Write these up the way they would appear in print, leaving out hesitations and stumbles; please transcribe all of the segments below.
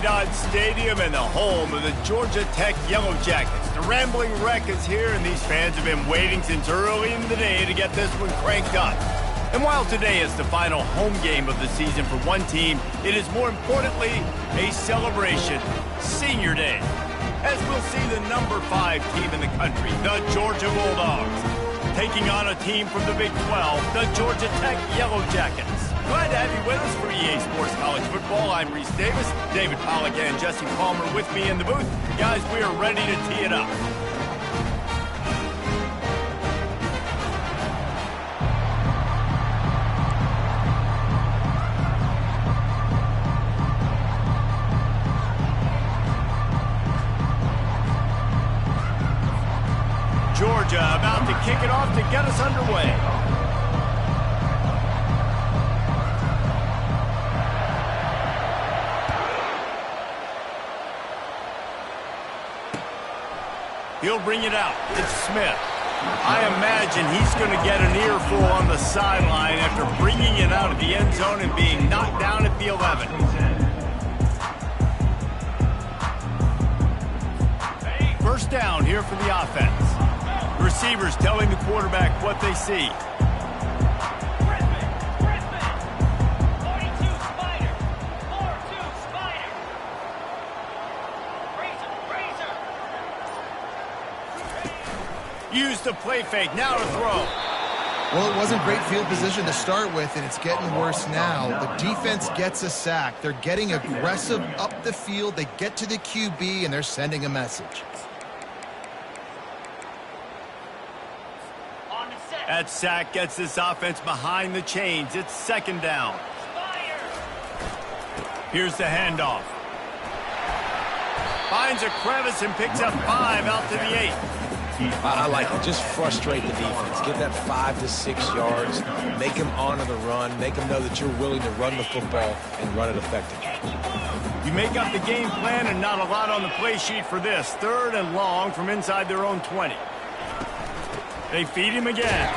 Dodge Stadium and the home of the Georgia Tech Yellow Jackets. The Rambling Wreck is here, and these fans have been waiting since early in the day to get this one cranked up. And while today is the final home game of the season for one team, it is more importantly a celebration, Senior Day, as we'll see the number 5 team in the country, the Georgia GoDawgs, taking on a team from the Big 12, the Georgia Tech Yellow Jackets. Glad to have you with us for EA Sports College Football. I'm Reese Davis, David Pollack and Jesse Palmer with me in the booth. Guys, we are ready to tee it up. Georgia about to kick it off to get us underway. He'll bring it out. It's Smith. I imagine he's going to get an earful on the sideline after bringing it out of the end zone and being knocked down at the 11. First down here for the offense. Receivers telling the quarterback what they see. Use the play fake, now to throw. Well, it wasn't great field position to start with, and it's getting worse now. The defense gets a sack. They're getting aggressive up the field. They get to the QB, and they're sending a message. That sack gets this offense behind the chains. It's second down. Here's the handoff. Finds a crevice and picks up 5 out to the 8. I like it. Just frustrate the defense. Get that 5 to 6 yards. Make them honor the run. Make them know that you're willing to run the football and run it effectively. You make up the game plan and not a lot on the play sheet for this. 3rd and long from inside their own 20. They feed him again.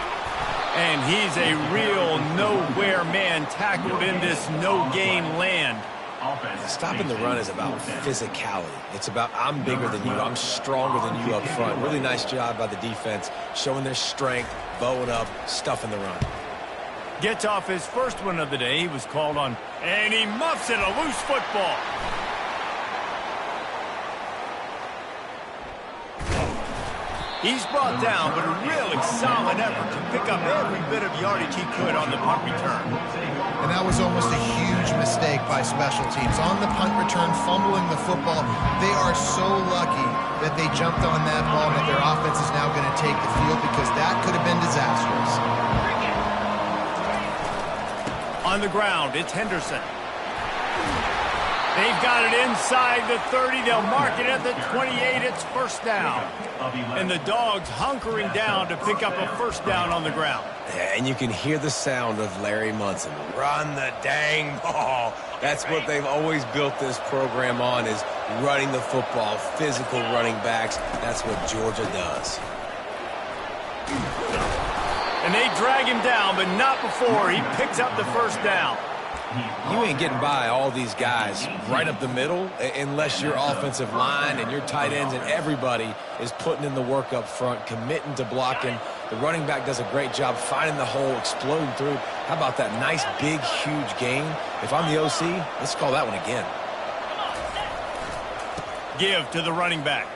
And he's a real nowhere man tackled in this no-gain land. Stopping the run is about physicality. It's about I'm bigger than you, I'm stronger than you up front. Really nice job by the defense, showing their strength, bowing up, stuffing the run. Gets off his first one of the day. He was called on, and he muffs it, a loose football. He's brought down, but a really solid effort to pick up every bit of yardage he could on the punt return. And that was almost a huge mistake by special teams. On the punt return, fumbling the football, they are so lucky that they jumped on that ball and that their offense is now going to take the field, because that could have been disastrous. On the ground, it's Henderson. They've got it inside the 30. They'll mark it at the 28. It's first down. And the Dogs hunkering down to pick up a first down on the ground. And you can hear the sound of Larry Munson. Run the dang ball. That's what they've always built this program on, is running the football, physical running backs. That's what Georgia does. And they drag him down, but not before he picks up the first down. You ain't getting by all these guys right up the middle unless your offensive line and your tight ends and everybody is putting in the work up front, committing to blocking. The running back does a great job finding the hole, exploding through. How about that nice, big, huge gain? If I'm the OC, let's call that one again. Give to the running back.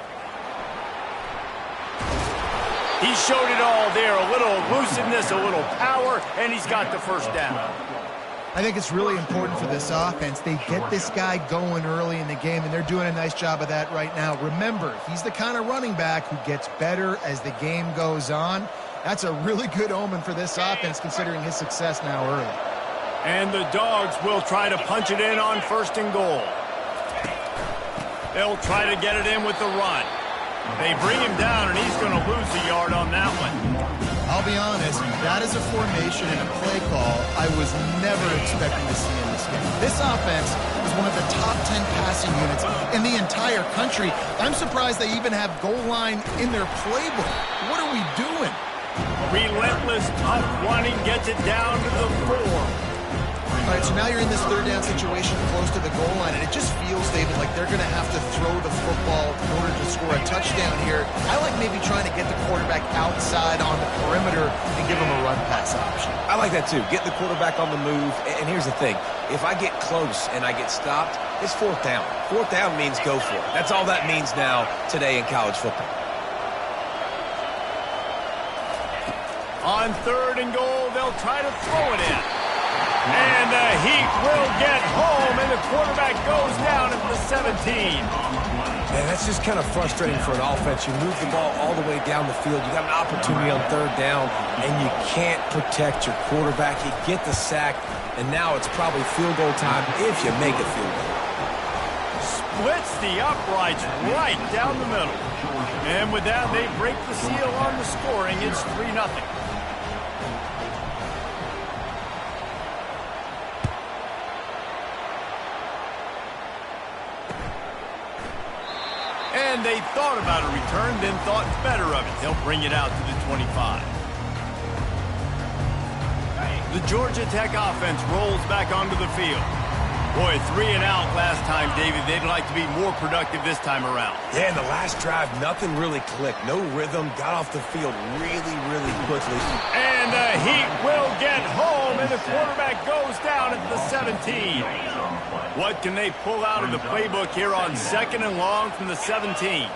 He showed it all there, a little elusiveness, a little power, and he's got the first down. I think it's really important for this offense. They get this guy going early in the game, and they're doing a nice job of that right now. Remember, he's the kind of running back who gets better as the game goes on. That's a really good omen for this offense, considering his success now early. And the Dogs will try to punch it in on 1st and goal. They'll try to get it in with the run. They bring him down, and he's going to lose a yard on that one. I'll be honest, that is a formation and a play call I was never expecting to see in this game. This offense is one of the top 10 passing units in the entire country. I'm surprised they even have goal line in their playbook. What are we doing? Relentless, tough running gets it down to the 4. All right, so now you're in this third down situation close to the goal line, and it just feels, David, like they're going to have to throw the football in order to score a touchdown here. I like maybe trying to get the quarterback outside on the perimeter and give him a run pass option. I like that too. Get the quarterback on the move. And here's the thing. If I get close and I get stopped, it's fourth down. Fourth down means go for it. That's all that means now today in college football. On third and goal, they'll try to throw it in. And the Heat will get home, and the quarterback goes down at the 17. Man, that's just kind of frustrating for an offense. You move the ball all the way down the field. You got an opportunity on third down, and you can't protect your quarterback. You get the sack, and now it's probably field goal time if you make a field goal. Splits the uprights right down the middle. And with that, they break the seal on the scoring. It's 3-0. And they thought about a return, then thought better of it. They'll bring it out to the 25. The Georgia Tech offense rolls back onto the field. Boy, 3 and out last time, David. They'd like to be more productive this time around. Yeah, in the last drive, nothing really clicked. No rhythm. Got off the field really, really quickly. And the Heat will get home, and the quarterback goes down at the 17. What can they pull out of the playbook here on second and long from the 17?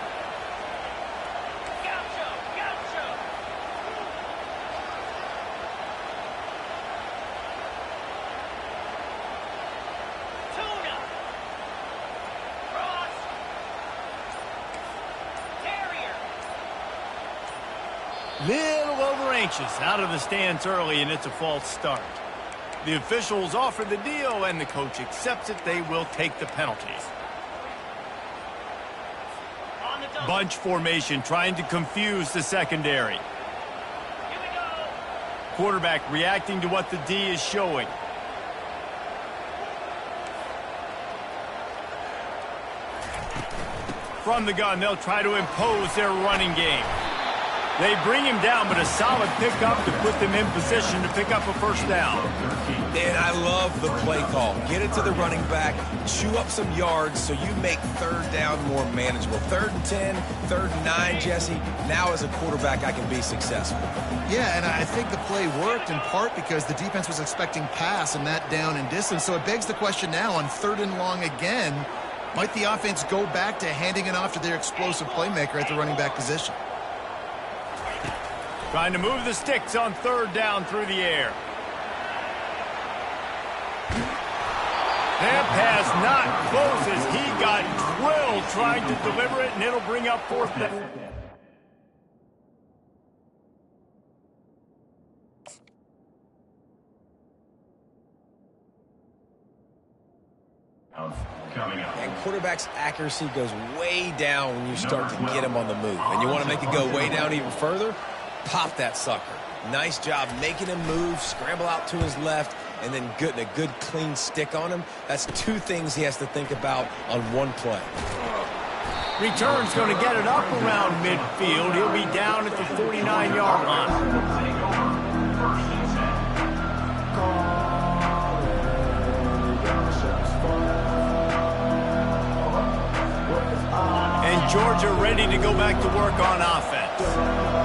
Little over anxious out of the stance early, and it's a false start. The officials offer the deal, and the coach accepts it. They will take the penalties. Bunch formation trying to confuse the secondary. Quarterback reacting to what the D is showing. From the gun, they'll try to impose their running game. They bring him down, but a solid pickup to put them in position to pick up a first down. And I love the play call. Get it to the running back, chew up some yards so you make third down more manageable. 3rd and 10, 3rd and 9, Jesse. Now as a quarterback, I can be successful. Yeah, and I think the play worked in part because the defense was expecting pass and that down and distance. So it begs the question now on 3rd and long again, might the offense go back to handing it off to their explosive playmaker at the running back position? Trying to move the sticks on 3rd down through the air. That pass not close as he got drilled trying to deliver it, and it'll bring up 4th down. And quarterback's accuracy goes way down when you start to get him on the move. And you want to make it go way down even further? Pop that sucker. Nice job making him move, scramble out to his left, and then getting a good clean stick on him. That's 2 things he has to think about on one play. Return's going to get it up around midfield. He'll be down at the 49-yard line. And Georgia ready to go back to work on offense.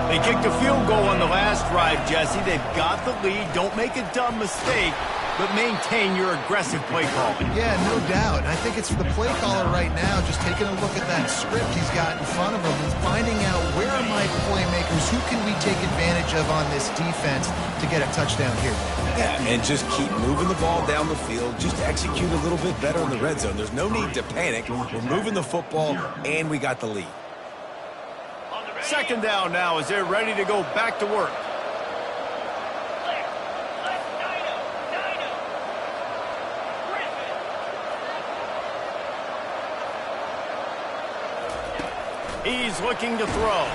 They kicked a field goal on the last drive, Jesse. They've got the lead. Don't make a dumb mistake, but maintain your aggressive play calling. Yeah, no doubt. And I think it's the play caller right now just taking a look at that script he's got in front of him and finding out where are my playmakers, who can we take advantage of on this defense to get a touchdown here. Yeah, and just keep moving the ball down the field. Just execute a little bit better in the red zone. There's no need to panic. We're moving the football, and we got the lead. 2nd down now as they're ready to go back to work. He's looking to throw.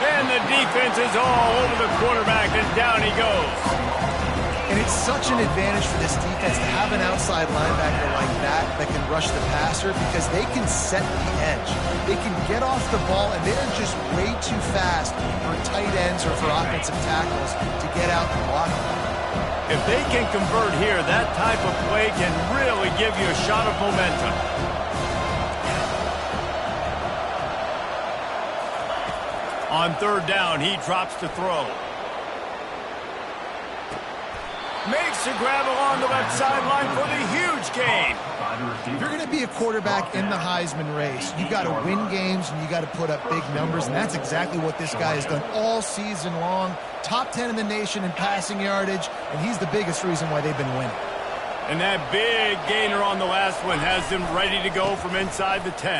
And the defense is all over the quarterback, and down he goes. And it's such an advantage for this defense to have an outside linebacker like that can rush the passer because they can set the edge. They can get off the ball, and they're just way too fast for tight ends or for offensive tackles to get out and block them. If they can convert here, that type of play can really give you a shot of momentum. On third down, he drops to throw. Makes a grab along the left sideline for the huge gain. If you're going to be a quarterback in the Heisman race, you got to win games and you got to put up big numbers, and that's exactly what this guy has done all season long. Top 10 in the nation in passing yardage, and he's the biggest reason why they've been winning. And that big gainer on the last one has them ready to go from inside the 10.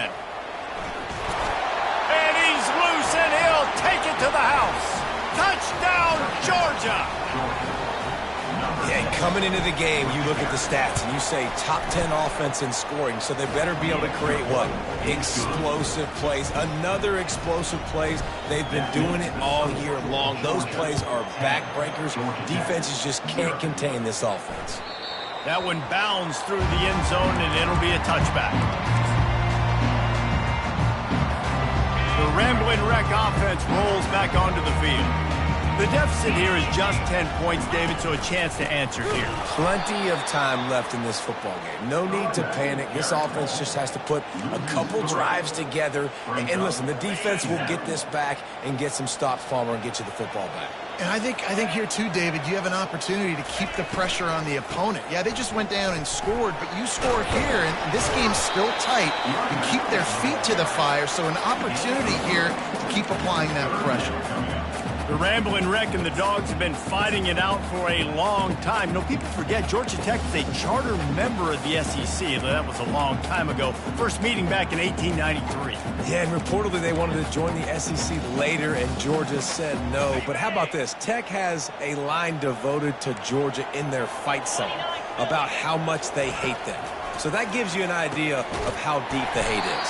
And he's loose, and he'll take it to the house. Touchdown, Georgia! Yeah, coming into the game, you look at the stats and you say top 10 offense in scoring, so they better be able to create what? Explosive plays. Another explosive plays. They've been doing it all year long. Those plays are backbreakers. Defenses just can't contain this offense. That one bounds through the end zone, and it'll be a touchback. The Rambling Wreck offense rolls back onto the field. The deficit here is just 10 points, David, so a chance to answer here. Plenty of time left in this football game. No need to panic. This offense just has to put a couple drives together. And listen, the defense will get this back and get some stops, Palmer, and get you the football back. And I think here too, David, you have an opportunity to keep the pressure on the opponent. Yeah, they just went down and scored, but you score here, and this game's still tight. You keep their feet to the fire, so an opportunity here to keep applying that pressure. The Rambling Wreck and the Dogs have been fighting it out for a long time. You know, people forget Georgia Tech is a charter member of the SEC. That was a long time ago. First meeting back in 1893. Yeah, and reportedly they wanted to join the SEC later, and Georgia said no. But how about this? Tech has a line devoted to Georgia in their fight song about how much they hate them. So that gives you an idea of how deep the hate is.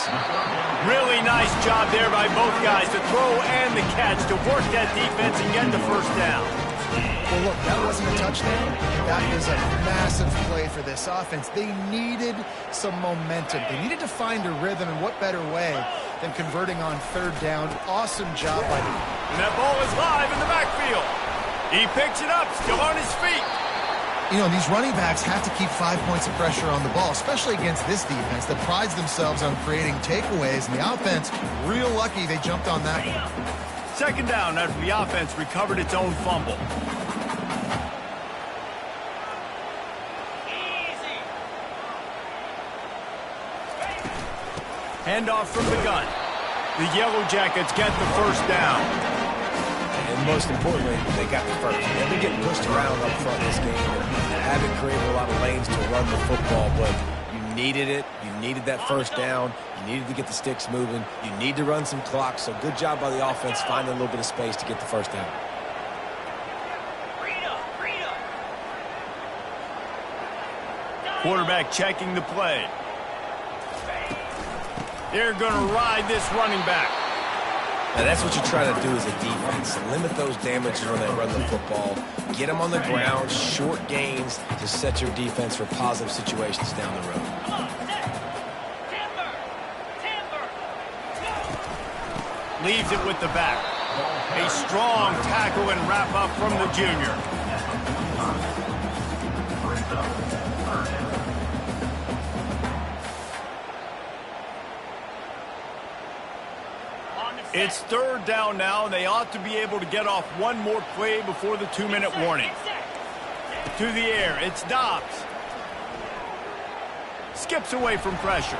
Really nice job there by both guys, the throw and the catch, to work that defense and get the first down. Well, look, that wasn't a touchdown. That was a massive play for this offense. They needed some momentum. They needed to find a rhythm, and what better way than converting on third down. Awesome job by them. And that ball is live in the backfield. He picks it up, still on his feet. You know, these running backs have to keep 5 points of pressure on the ball, especially against this defense that prides themselves on creating takeaways. And the offense, real lucky they jumped on that one. Second down after the offense recovered its own fumble. Handoff from the gun. The Yellow Jackets get the first down. And most importantly, they got the first. They've been getting pushed around up front this game and haven't created a lot of lanes to run the football, but you needed it. You needed that first down. You needed to get the sticks moving. You need to run some clock, so good job by the offense finding a little bit of space to get the first down. Quarterback checking the play. They're going to ride this running back. Now that's what you try to do as a defense. Limit those damages when they run the football. Get them on the ground, short gains to set your defense for positive situations down the road. Leaves it with the back. A strong tackle and wrap up from the junior. It's third down now, and they ought to be able to get off one more play before the 2-minute warning. To the air, it's Dobbs. Skips away from pressure.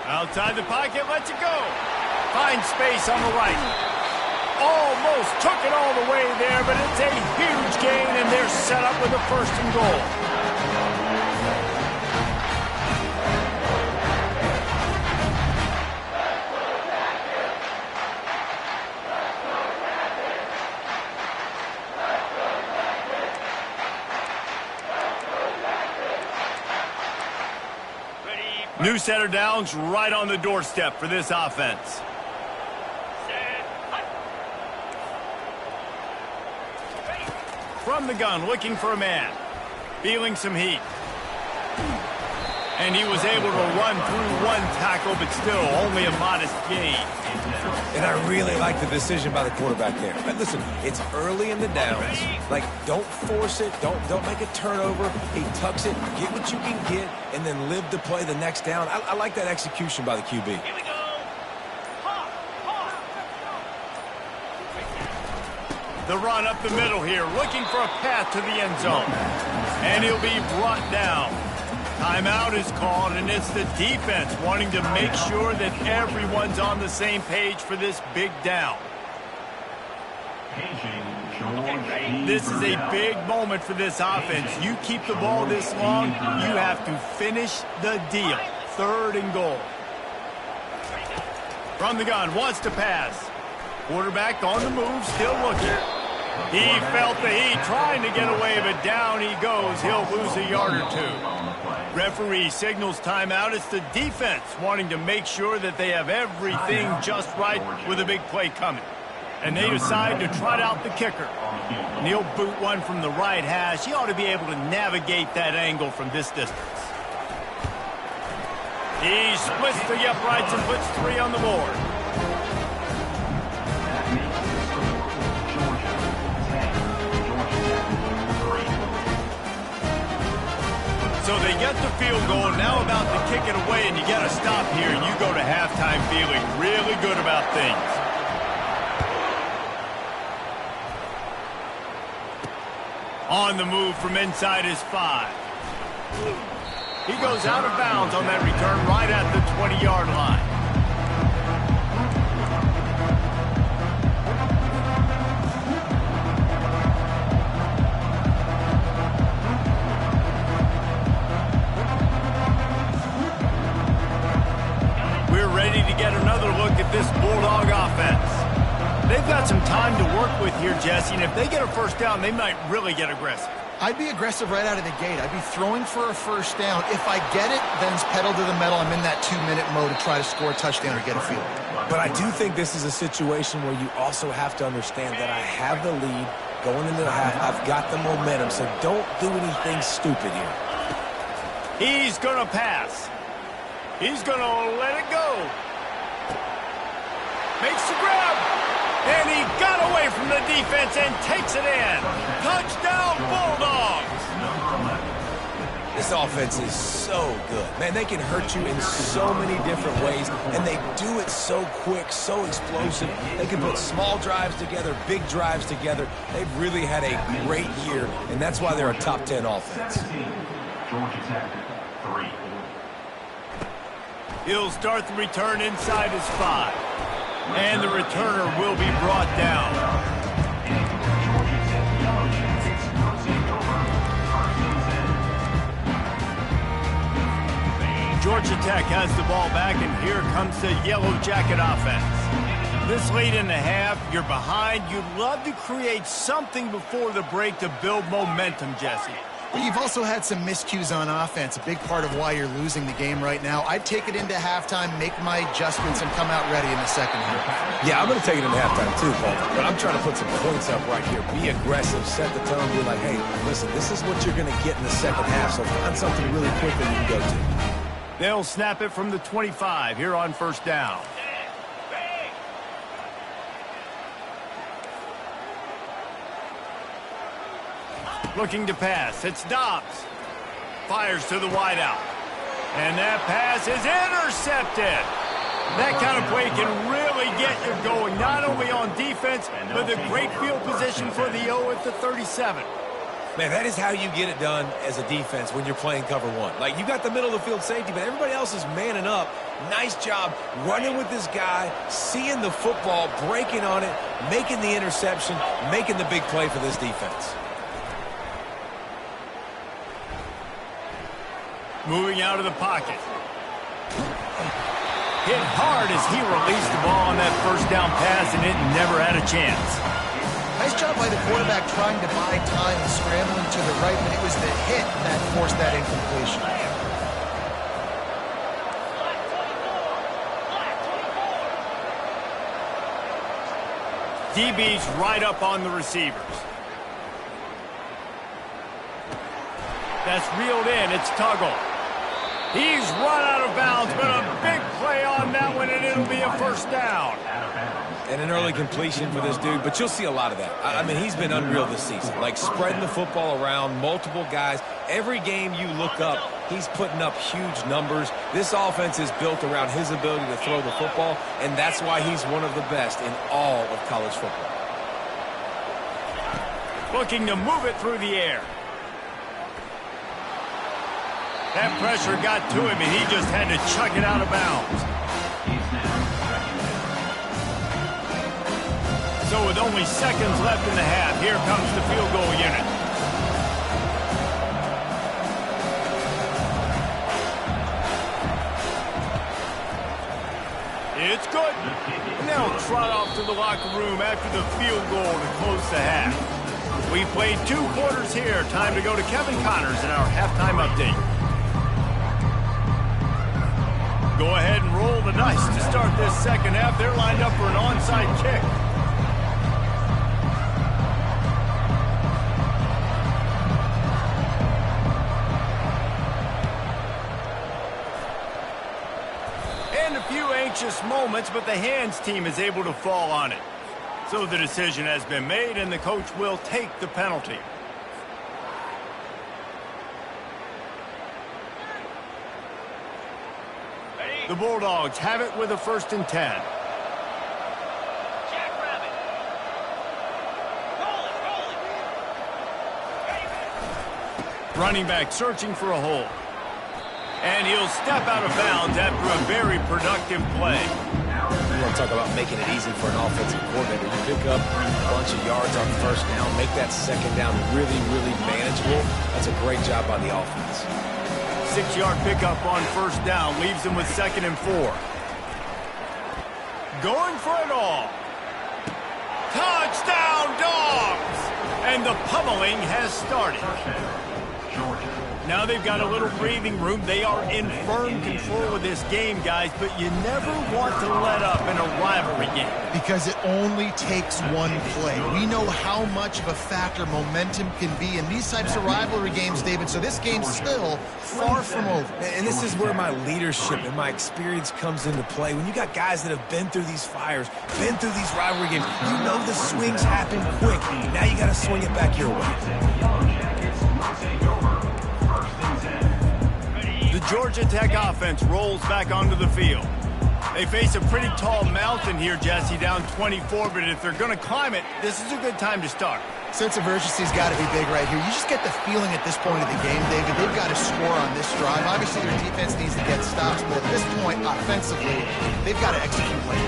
Outside the pocket, lets it go. Finds space on the right. Almost took it all the way there, but it's a huge gain, and they're set up with a first and goal. New setter downs right on the doorstep for this offense. From the gun, looking for a man. Feeling some heat. And he was able to run through one tackle, but still only a modest gain. And I really like the decision by the quarterback there. But listen, it's early in the downs. Like, don't force it. Don't make a turnover. He tucks it, get what you can get, and then live to play the next down. I like that execution by the QB. Here we go. The run up the middle here, looking for a path to the end zone. And he'll be brought down. Timeout is called, and it's the defense wanting to make sure that everyone's on the same page for this big down. This is a big moment for this offense. You keep the ball this long, you have to finish the deal. 3rd and goal. From the gun, wants to pass. Quarterback on the move, still looking. He felt the heat, trying to get away, but down he goes. He'll lose a yard or 2. Referee signals timeout. It's the defense wanting to make sure that they have everything just right with a big play coming. And they decide to trot out the kicker. And he'll boot one from the right hash. He ought to be able to navigate that angle from this distance. He splits the uprights and puts 3 on the board. So they get the field goal, now about to kick it away, and you got to stop here, and you go to halftime feeling really good about things. On the move from inside his 5. He goes out of bounds on that return right at the 20-yard line. Get another look at this Bulldog offense. They've got some time to work with here, Jesse, and if they get a first down, they might really get aggressive. I'd be aggressive right out of the gate. I'd be throwing for a first down. If I get it, then it's pedal to the metal. I'm in that 2-minute mode to try to score a touchdown or get a field. But I do think this is a situation where you also have to understand that I have the lead going into the half. I've got the momentum, so don't do anything stupid here. He's going to pass. He's going to let it go. Makes the grab, and he got away from the defense and takes it in. Touchdown, Bulldogs! This offense is so good. Man, they can hurt you in so many different ways, and they do it so quick, so explosive. They can put small drives together, big drives together. They've really had a great year, and that's why they're a top 10 offense. Georgia Tech, 3. He'll start the return inside his 5. And the returner will be brought down. Georgia Tech has the ball back, and here comes the Yellow Jacket offense. This late in the half, you're behind. You'd love to create something before the break to build momentum, Jesse. But you've also had some miscues on offense, a big part of why you're losing the game right now. I'd take it into halftime, make my adjustments, and come out ready in the second half. Yeah, I'm going to take it into halftime too, Paul. But I'm trying to put some points up right here. Be aggressive, set the tone, be like, hey, listen, this is what you're going to get in the second half, so find something really quick that you can go to. They'll snap it from the 25 here on first down. Looking to pass. It's Dobbs. Fires to the wideout. And that pass is intercepted. That kind of play can really get you going, not only on defense, but the great field position for the O at the 37. Man, that is how you get it done as a defense when you're playing cover 1. Like, you got the middle of the field safety, but everybody else is manning up. Nice job running with this guy, seeing the football, breaking on it, making the interception, making the big play for this defense. Moving out of the pocket. Hit hard as he released the ball on that first down pass, and it never had a chance. Nice job by the quarterback trying to buy time and scrambling to the right, but it was the hit that forced that incompletion. DB's right up on the receivers. That's reeled in. It's Tuggle. He's run out of bounds, but a big play on that one, and it'll be a first down. And an early completion for this dude, but you'll see a lot of that. I mean, he's been unreal this season, like spreading the football around, multiple guys. Every game you look up, he's putting up huge numbers. This offense is built around his ability to throw the football, and that's why he's one of the best in all of college football. Looking to move it through the air. That pressure got to him, and he just had to chuck it out of bounds. So with only seconds left in the half, here comes the field goal unit. It's good. And they'll trot off to the locker room after the field goal to close the half. We played 2 quarters here. Time to go to Kevin Connors in our halftime update. Go ahead and roll the dice to start this second half. They're lined up for an onside kick. And a few anxious moments, but the hands team is able to fall on it. So the decision has been made, and the coach will take the penalty. The Bulldogs have it with a 1st and 10. Running back searching for a hole. And he'll step out of bounds after a very productive play. You want to talk about making it easy for an offensive coordinator. You pick up a bunch of yards on 1st down, make that 2nd down really, really manageable. That's a great job by the offense. 6-yard pickup on 1st down leaves him with 2nd and 4. Going for it all. Touchdown, Dogs! And the pummeling has started. Now they've got a little breathing room. They are in firm control of this game, guys, but you never want to let up in a rivalry game. Because it only takes one play. We know how much of a factor momentum can be in these types of rivalry games, David, so this game's still far from over. And this is where my leadership and my experience comes into play. When you got guys that have been through these fires, been through these rivalry games, you know the swings happen quick. Now you got to swing it back your way. The Georgia Tech offense rolls back onto the field. They face a pretty tall mountain here, Jesse, down 24, but if they're going to climb it, this is a good time to start. Sense of urgency's got to be big right here. You just get the feeling at this point of the game, David, they've got to score on this drive. Obviously, their defense needs to get stops, but at this point, offensively, they've got to execute like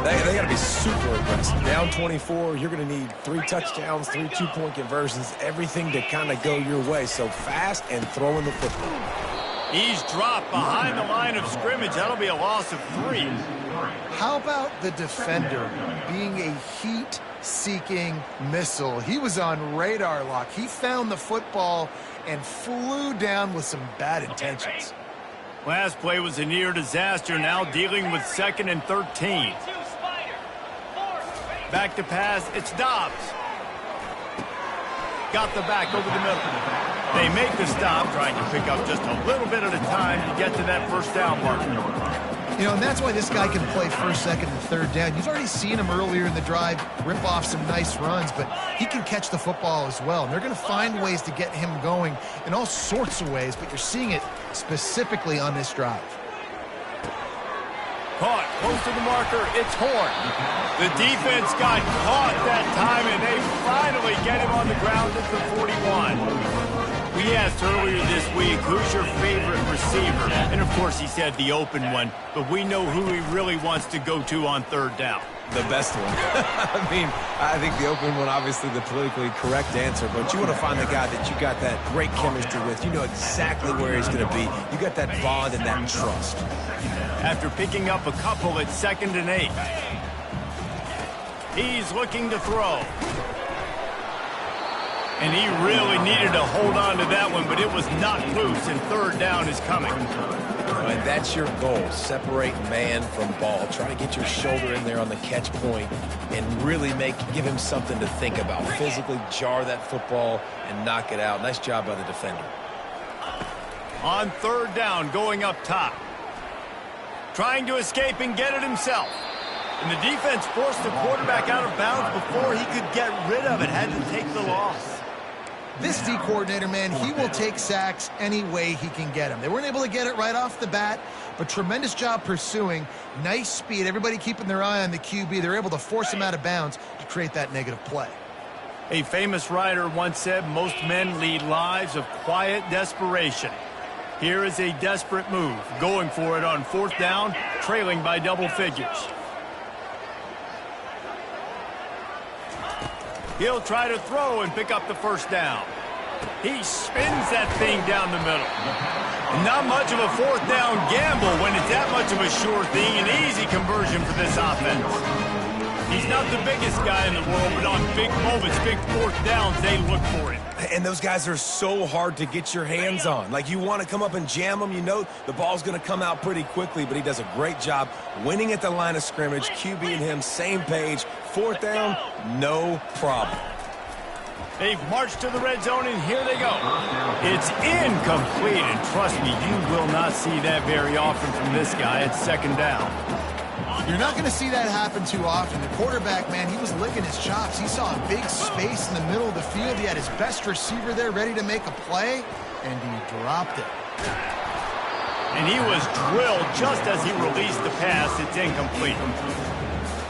that. They got to be super aggressive. Down 24, you're going to need 3 touchdowns, 3 two-point conversions, everything to kind of go your way. So fast and throwing the football. He's dropped behind the line of scrimmage. That'll be a loss of 3. How about the defender being a heat-seeking missile? He was on radar lock. He found the football and flew down with some bad intentions. Last play was a near disaster, now dealing with 2nd and 13. Back to pass, it's Dobbs. Got the back over the middle. They make the stop, trying to pick up just a little bit at a time to get to that 1st down mark. You know, and that's why this guy can play 1st, 2nd, and 3rd down. You've already seen him earlier in the drive rip off some nice runs, but he can catch the football as well. And they're going to find ways to get him going in all sorts of ways, but you're seeing it specifically on this drive. Caught, close to the marker, it's Horn. The defense got caught that time, and they finally get him on the ground at the 41. We asked earlier this week, who's your favorite receiver? And, of course, he said the open one, but we know who he really wants to go to on 3rd down. The best one. I mean, I think the open one, obviously the politically correct answer, but you want to find the guy that you got that great chemistry with. You know exactly where he's going to be. You got that bond and that trust. After picking up a couple at 2nd and 8. He's looking to throw. And he really needed to hold on to that one, but it was not loose, and 3rd down is coming. And that's your goal. Separate man from ball. Try to get your shoulder in there on the catch point and really give him something to think about. Physically jar that football and knock it out. Nice job by the defender. On third down, going up top. Trying to escape and get it himself. And the defense forced the quarterback out of bounds before he could get rid of it. Had to take the loss. This D coordinator, man, he will take sacks any way he can get them. They weren't able to get it right off the bat, but tremendous job pursuing. Nice speed. Everybody keeping their eye on the QB. They're able to force him out of bounds to create that negative play. A famous writer once said, most men lead lives of quiet desperation. Here is a desperate move, going for it on fourth down, trailing by double figures. He'll try to throw and pick up the first down. He spins that thing down the middle. Not much of a fourth down gamble when it's that much of a sure thing, an easy conversion for this offense. He's not the biggest guy in the world, but on big moments, big fourth downs, they look for it. And those guys are so hard to get your hands on. Like, you want to come up and jam them, you know the ball's going to come out pretty quickly, but he does a great job winning at the line of scrimmage. QB and him, same page. Fourth down, no problem. They've marched to the red zone, and here they go. It's incomplete, and trust me, you will not see that very often from this guy at second down. You're not going to see that happen too often. The quarterback, man, he was licking his chops. He saw a big space in the middle of the field. He had his best receiver there ready to make a play, and he dropped it. And he was drilled just as he released the pass. It's incomplete.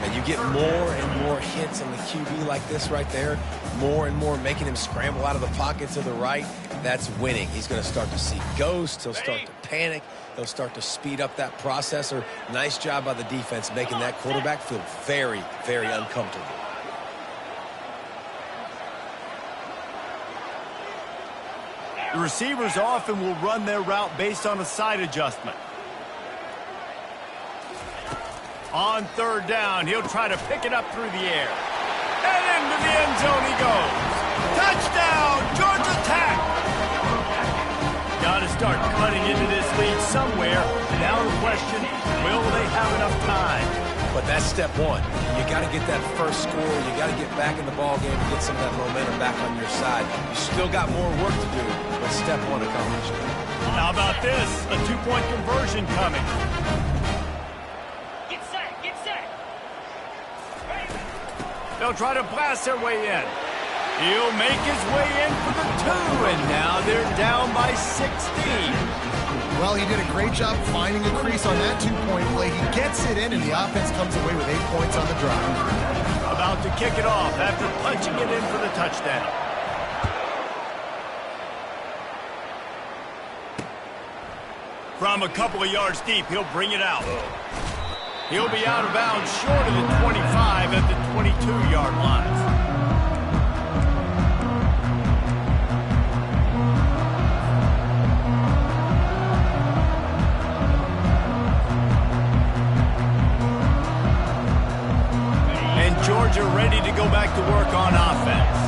And you get more and more hits on the QB like this right there, more and more making him scramble out of the pocket to the right. That's winning. He's going to start to see ghosts. He'll start to panic. He'll start to speed up that processor. Nice job by the defense making that quarterback feel very, very uncomfortable. The receivers often will run their route based on a side adjustment. On third down, he'll try to pick it up through the air. And into the end zone he goes. Touchdown, Georgia Tech! Got to start cutting into this lead somewhere. Now the question, will they have enough time? But that's step one. You got to get that first score. You got to get back in the ball game and get some of that momentum back on your side. You still got more work to do, but step one accomplished. How about this? A two-point conversion coming. They'll try to blast their way in. He'll make his way in for the two, and now they're down by 16. Well, he did a great job finding a crease on that two-point play. He gets it in, and the offense comes away with 8 points on the drive. About to kick it off after punching it in for the touchdown. From a couple of yards deep, he'll bring it out. He'll be out of bounds short of the 25 at the 22-yard line. And Georgia ready to go back to work on offense.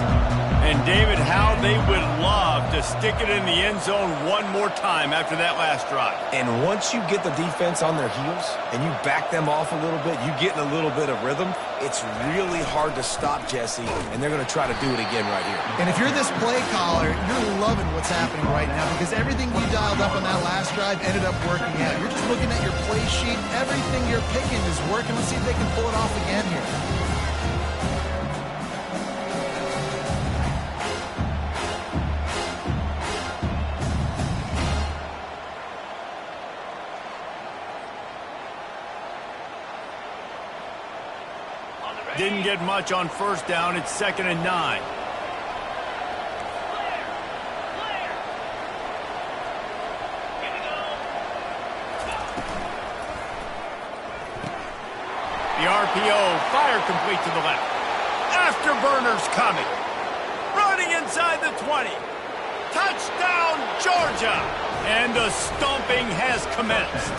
And David, how they would love to stick it in the end zone one more time after that last drive. And once you get the defense on their heels and you back them off a little bit, you get in a little bit of rhythm, it's really hard to stop Jesse, and they're going to try to do it again right here. And if you're this play caller, you're loving what's happening right now because everything you dialed up on that last drive ended up working out. You're just looking at your play sheet. Everything you're picking is working. Let's see if they can pull it off again here. Didn't get much on first down. It's 2nd and 9. The RPO, fire complete to the left. Afterburners coming. Running inside the 20. Touchdown, Georgia! And the stomping has commenced.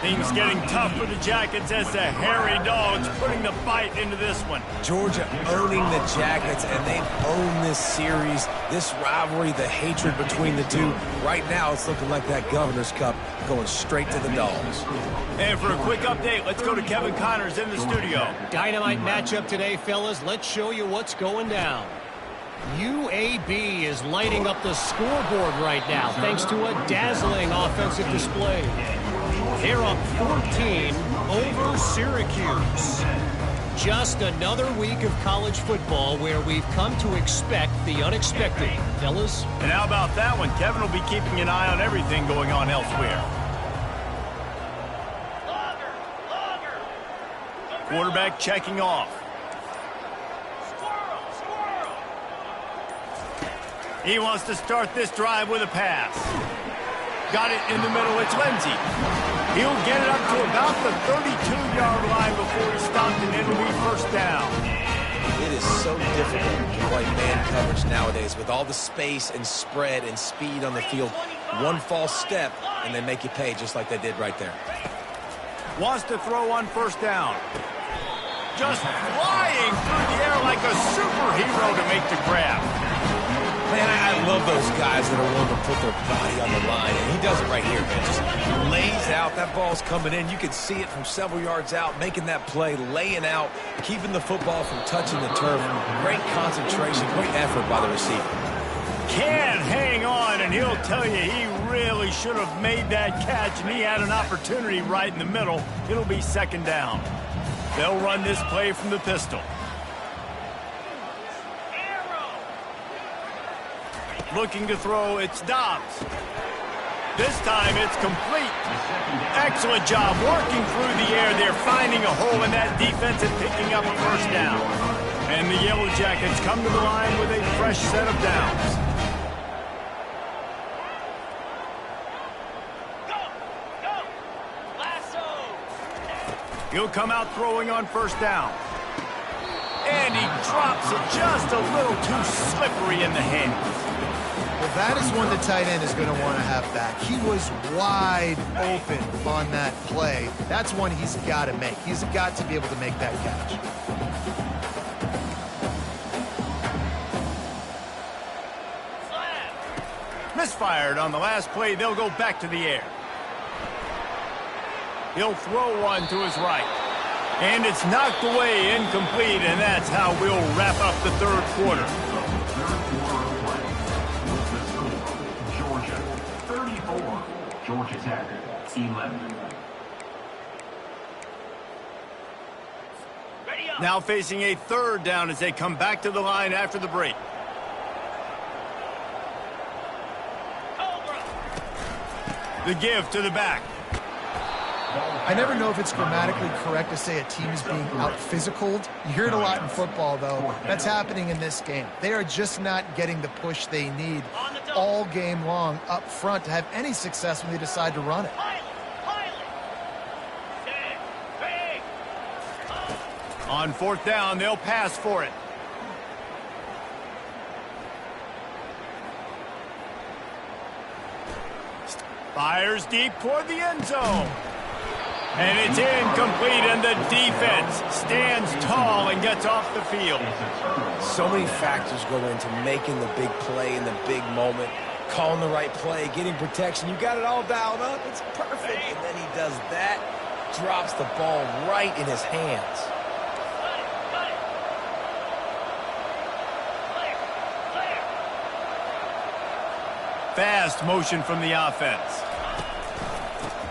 Things getting tough for the Jackets as the hairy dogs putting the fight into this one. Georgia owning the Jackets, and they've owned this series, this rivalry, the hatred between the two. Right now, it's looking like that Governor's Cup going straight to the Dogs. And for a quick update, let's go to Kevin Connors in the studio. Dynamite matchup today, fellas. Let's show you what's going down. UAB is lighting up the scoreboard right now thanks to a dazzling offensive display. They're up 14 over Syracuse. Just another week of college football where we've come to expect the unexpected. Fellas? And how about that one? Kevin will be keeping an eye on everything going on elsewhere. Quarterback checking off. He wants to start this drive with a pass. Got it in the middle. It's Lindsey. He'll get it up to about the 32-yard line before he stopped, and it'll be first down. It is so difficult to play man coverage nowadays with all the space and spread and speed on the field. One false step, and they make you pay just like they did right there. Wants to throw on first down. Just flying through the air like a superhero to make the grab. Man, I love those guys that are willing to put their body on the line, and he does it right here, man. Just lays out. That ball's coming in. You can see it from several yards out, making that play, laying out, keeping the football from touching the turf. Great concentration, great effort by the receiver. Can't hang on, and he'll tell you he really should have made that catch, and he had an opportunity right in the middle. It'll be second down. They'll run this play from the pistol. Looking to throw, it's Dobbs. This time it's complete. Excellent job working through the air. They're finding a hole in that defense and picking up a first down. And the Yellow Jackets come to the line with a fresh set of downs. He'll come out throwing on first down. And he drops it just a little too slippery in the hands. Well, that is one the tight end is going to want to have back. He was wide open on that play. That's one he's got to make. He's got to be able to make that catch. Misfired on the last play. They'll go back to the air. He'll throw one to his right. And it's knocked away, incomplete, and that's how we'll wrap up the third quarter. Georgia 34, Georgia Tech 11. Now facing a third down as they come back to the line after the break. The give to the back. I never know if it's grammatically correct to say a team is being out-physicaled. You hear it a lot in football, though. That's happening in this game. They are just not getting the push they need all game long up front to have any success when they decide to run it. On fourth down, they'll pass for it. Fires deep toward the end zone. And it's incomplete, and the defense stands tall and gets off the field. So many factors go into making the big play in the big moment, calling the right play, getting protection. You got it all dialed up. It's perfect. And then he does that, drops the ball right in his hands. Fast motion from the offense.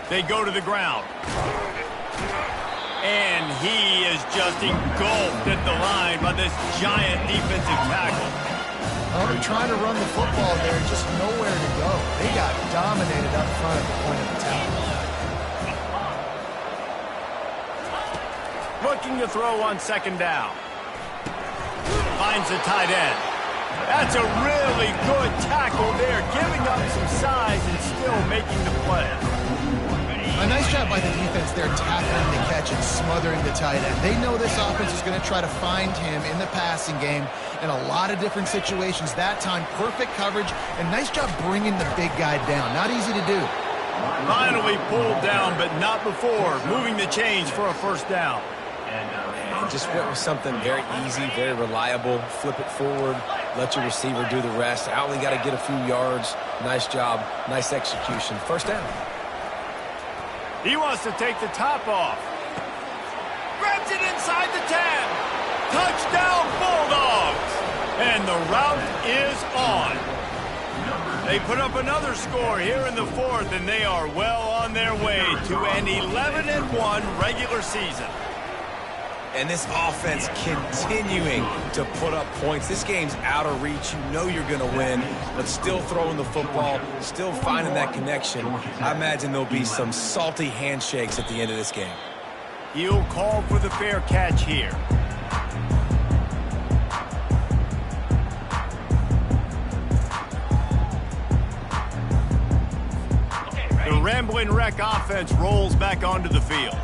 They go to the ground. And he is just engulfed at the line by this giant defensive tackle. Well, they're trying to run the football there, just nowhere to go. They got dominated up front at the point of attack. Looking to throw on second down. Finds the tight end. That's a really good tackle there, giving up some size and still making the play. A nice job by the defense there, tackling the catch and smothering the tight end. They know this offense is going to try to find him in the passing game in a lot of different situations. That time, perfect coverage, and nice job bringing the big guy down. Not easy to do. Finally pulled down, but not before. Moving the chains for a first down. And just went with something very easy, very reliable. Flip it forward, let your receiver do the rest. I only got to get a few yards. Nice job, nice execution. First down. He wants to take the top off. Grabs it inside the 10. Touchdown, Bulldogs. And the route is on. They put up another score here in the fourth, and they are well on their way to an 11-1 regular season. And this offense continuing to put up points. This game's out of reach. You know you're going to win, but still throwing the football, still finding that connection. I imagine there'll be some salty handshakes at the end of this game. He'll call for the fair catch here. The Rambling Wreck offense rolls back onto the field.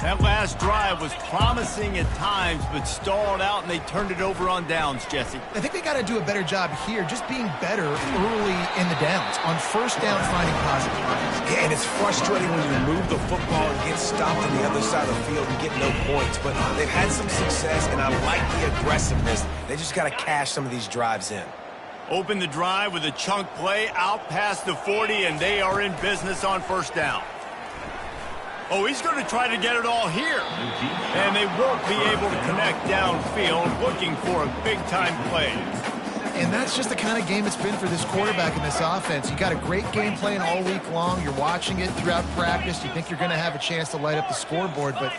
That last drive was promising at times, but stalled out, and they turned it over on downs, Jesse. I think they got to do a better job here, just being better early in the downs. On first down, finding positive plays. Yeah, and it's frustrating when you move the football and get stopped on the other side of the field and get no points. But they've had some success, and I like the aggressiveness. They just got to cash some of these drives in. Open the drive with a chunk play out past the 40, and they are in business on first down. Oh, he's going to try to get it all here. And they won't be able to connect downfield, looking for a big-time play. And that's just the kind of game it's been for this quarterback in this offense. You got a great game plan all week long. You're watching it throughout practice. You think you're going to have a chance to light up the scoreboard, but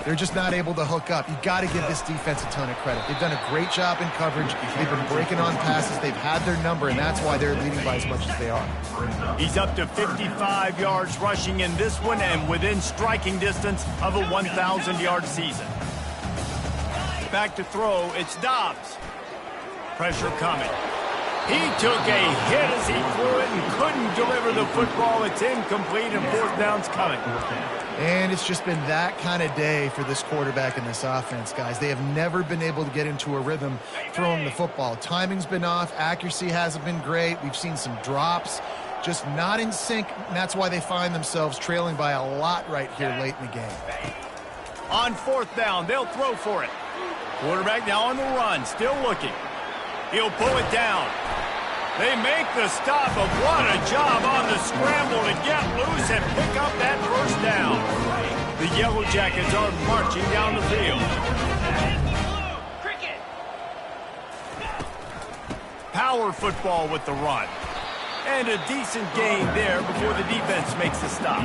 they're just not able to hook up. You got to give this defense a ton of credit. They've done a great job in coverage. They've been breaking on passes. They've had their number, and that's why they're leading by as much as they are. He's up to 55 yards rushing in this one and within striking distance of a 1,000-yard season. Back to throw, it's Dobbs. Pressure coming. He took a hit as he threw it and couldn't deliver the football. It's incomplete, and fourth down's coming. And it's just been that kind of day for this quarterback in this offense, guys. They have never been able to get into a rhythm throwing the football. Timing's been off. Accuracy hasn't been great. We've seen some drops. Just not in sync, and that's why they find themselves trailing by a lot right here late in the game. On fourth down, they'll throw for it. Quarterback now on the run, still looking. He'll pull it down. They make the stop, but what a job on the scramble to get loose and pick up that first down. The Yellow Jackets are marching down the field. Power football with the run. And a decent gain there before the defense makes the stop.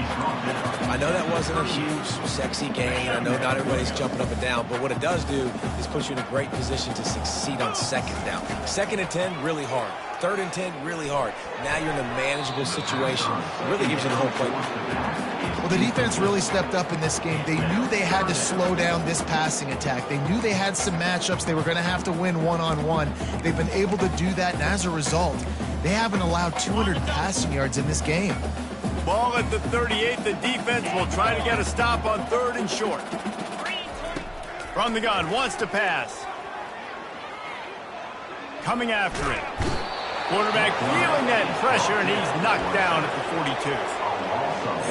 I know that wasn't a huge, sexy gain. I know not everybody's jumping up and down, but what it does do is put you in a great position to succeed on second down. Second and 10, really hard. Third and 10, really hard. Now you're in a manageable situation. It really gives you the whole playbook. Well, the defense really stepped up in this game. They knew they had to slow down this passing attack. They knew they had some matchups they were going to have to win one-on-one. They've been able to do that, and as a result, they haven't allowed 200 passing yards in this game. Ball at the 38. The defense will try to get a stop on third and short. From the gun, wants to pass. Coming after it. Quarterback feeling that pressure, and he's knocked down at the 42.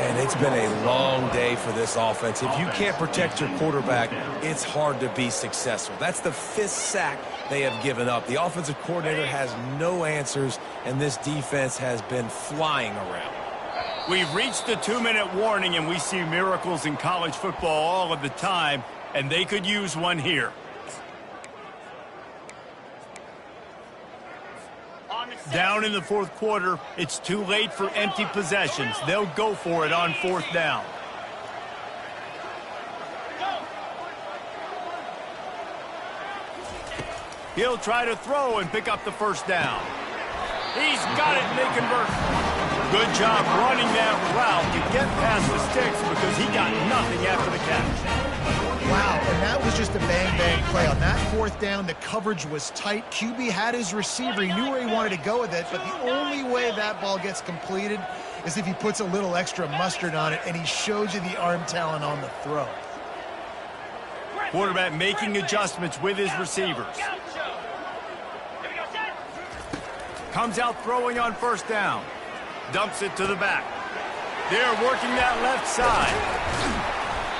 And it's been a long day for this offense. If you can't protect your quarterback, it's hard to be successful. That's the 5th sack they have given up. The offensive coordinator has no answers, and this defense has been flying around. We've reached the 2-minute warning, and we see miracles in college football all of the time, and they could use one here. Down in the fourth quarter, it's too late for empty possessions. They'll go for it on fourth down. He'll try to throw and pick up the first down. He's got it, and they convert. Good job running that route to get past the sticks because he got nothing after the catch. Wow, and that was just a bang-bang play. On that fourth down, the coverage was tight. QB had his receiver. He knew where he wanted to go with it, but the only way that ball gets completed is if he puts a little extra mustard on it, and he shows you the arm talent on the throw. Quarterback making adjustments with his receivers. Comes out throwing on first down. Dumps it to the back. They're working that left side.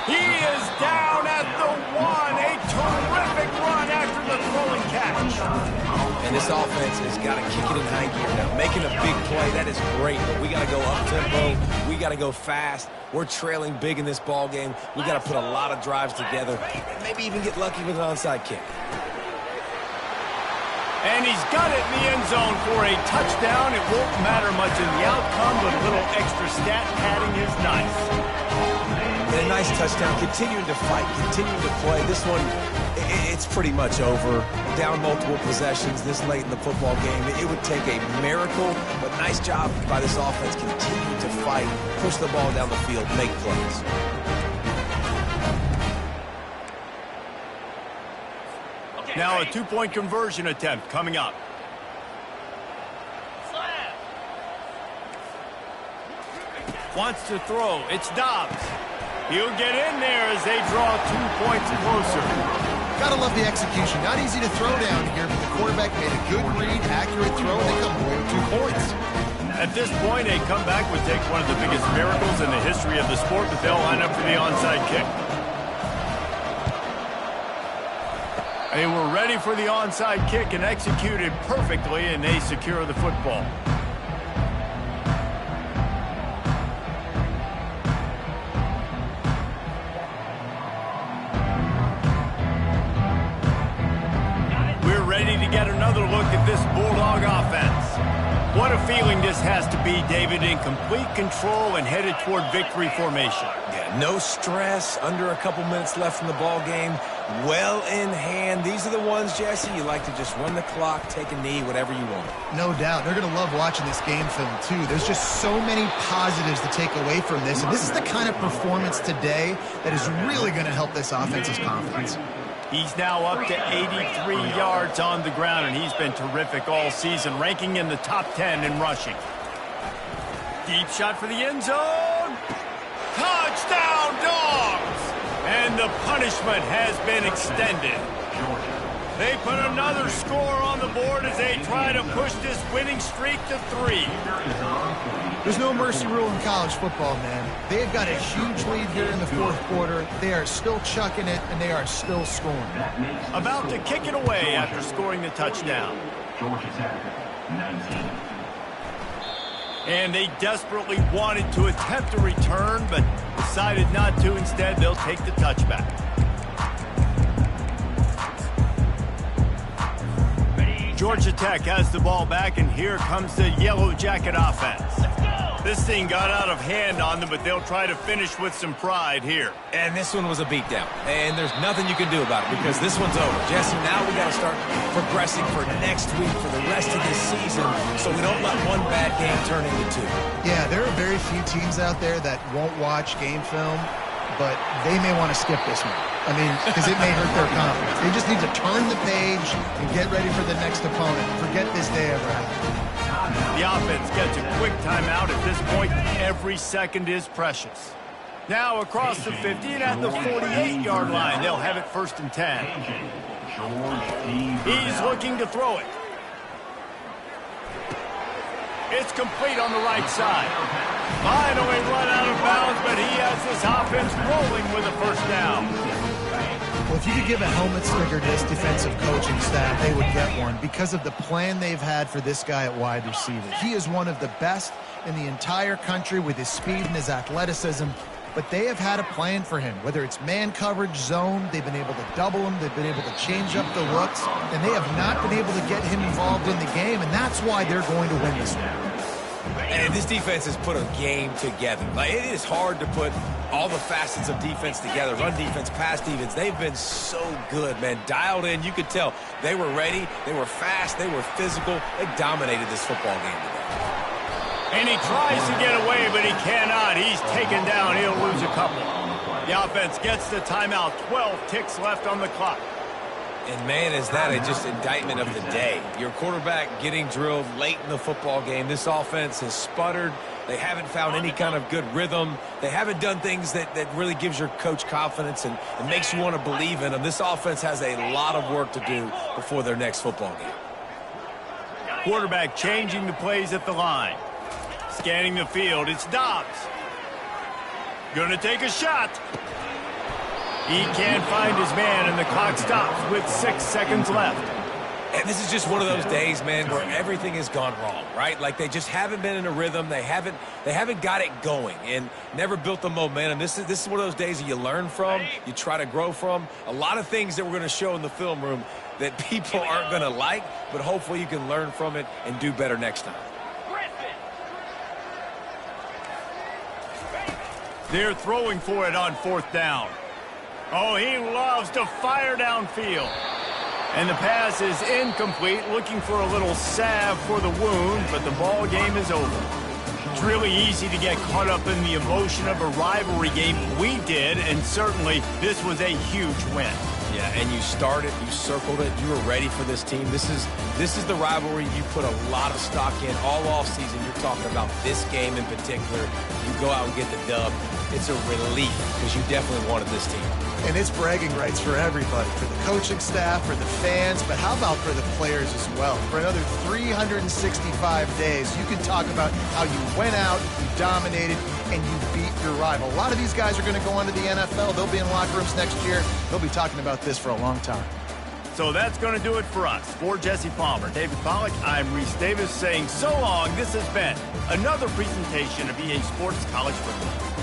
He is down at the 1. A terrific run after the throwing catch. And this offense has got to kick it in high gear now. Making a big play, that is great, but we got to go up-tempo. We got to go fast. We're trailing big in this ball game. We got to put a lot of drives together. Maybe even get lucky with an onside kick. And he's got it in the end zone for a touchdown. It won't matter much in the outcome, but a little extra stat padding is nice. And a nice touchdown, continuing to fight, continuing to play. This one, it's pretty much over. Down multiple possessions this late in the football game. It would take a miracle, but nice job by this offense. Continue to fight, push the ball down the field, make plays. Now a two-point conversion attempt coming up. Wants to throw. It's Dobbs. He'll get in there as they draw 2 points closer. Gotta love the execution. Not easy to throw down here, but the quarterback made a good read, accurate throw, and they come away with 2 points. At this point, a comeback would take one of the biggest miracles in the history of the sport, but they'll line up for the onside kick. They were ready for the onside kick and executed perfectly, and they secure the football. We're ready to get another look at this Bulldog offense. What a feeling this has to be, David, in complete control and headed toward victory formation. Yeah, no stress, under a couple minutes left in the ball game, well in hand. These are the ones, Jesse, you like to just run the clock, take a knee, whatever you want. No doubt. They're going to love watching this game film, too. There's just so many positives to take away from this, and this is the kind of performance today that is really going to help this offense's confidence. He's now up to 83 yards on the ground, and he's been terrific all season, ranking in the top 10 in rushing. Deep shot for the end zone. Touchdown, Dogs! And the punishment has been extended. They put another score on the board as they try to push this winning streak to 3. There's no mercy rule in college football, man. They've got a huge lead here in the fourth quarter. They are still chucking it, and they are still scoring. About to kick it away after scoring the touchdown. And they desperately wanted to attempt a return, but decided not to. Instead, they'll take the touchback. Georgia Tech has the ball back, and here comes the Yellow Jacket offense. This thing got out of hand on them, but they'll try to finish with some pride here. And this one was a beatdown, and there's nothing you can do about it because this one's over. Jesse, now we got to start progressing for next week, for the rest of this season, so we don't let one bad game turn into 2. Yeah, there are very few teams out there that won't watch game film, but they may want to skip this one. I mean, because it may hurt their confidence. They just need to turn the page and get ready for the next opponent. Forget this day ever happened. The offense gets a quick timeout. At this point, every second is precious. Now across the 50 and at the 48-yard line, they'll have it 1st and 10. He's looking to throw it. It's complete on the right side. Finally run out of bounds, but he has this offense rolling with a 1st down. Well, if you could give a helmet sticker to this defensive coaching staff, they would get one because of the plan they've had for this guy at wide receiver. He is one of the best in the entire country with his speed and his athleticism, but they have had a plan for him. Whether it's man coverage, zone, they've been able to double him, they've been able to change up the looks, and they have not been able to get him involved in the game, and that's why they're going to win this one. And this defense has put a game together. Like, it is hard to put all the facets of defense together, run defense, pass defense. They've been so good, man. Dialed in, you could tell. They were ready, they were fast, they were physical. They dominated this football game today. And he tries to get away, but he cannot. He's taken down. He'll lose a couple. The offense gets the timeout. 12 ticks left on the clock. And, man, is that just indictment of the day. Your quarterback getting drilled late in the football game. This offense has sputtered. They haven't found any kind of good rhythm. They haven't done things that really gives your coach confidence and makes you want to believe in them. This offense has a lot of work to do before their next football game. Quarterback changing the plays at the line. Scanning the field. It's Dobbs. Going to take a shot. He can't find his man, and the clock stops with 6 seconds left. And this is just one of those days, man, where everything has gone wrong, right? Like they just haven't been in a rhythm. They haven't got it going and never built the momentum. This is one of those days that you learn from, you try to grow from. A lot of things that we're going to show in the film room that people aren't going to like, but hopefully you can learn from it and do better next time. They're throwing for it on 4th down. Oh, he loves to fire downfield. And the pass is incomplete, looking for a little salve for the wound, but the ball game is over. It's really easy to get caught up in the emotion of a rivalry game. We did, and certainly this was a huge win. Yeah, and you started, you circled it, you were ready for this team. This is the rivalry you put a lot of stock in all offseason. You're talking about this game in particular. You go out and get the dub. It's a relief because you definitely wanted this team. And it's bragging rights for everybody, for the coaching staff, for the fans, but how about for the players as well? For another 365 days, you can talk about how you went out, you dominated, and you beat your rival. A lot of these guys are going to go on to the NFL. They'll be in locker rooms next year. They'll be talking about this for a long time. So that's going to do it for us. For Jesse Palmer, David Pollack, I'm Reese Davis saying so long. This has been another presentation of EA Sports College Football.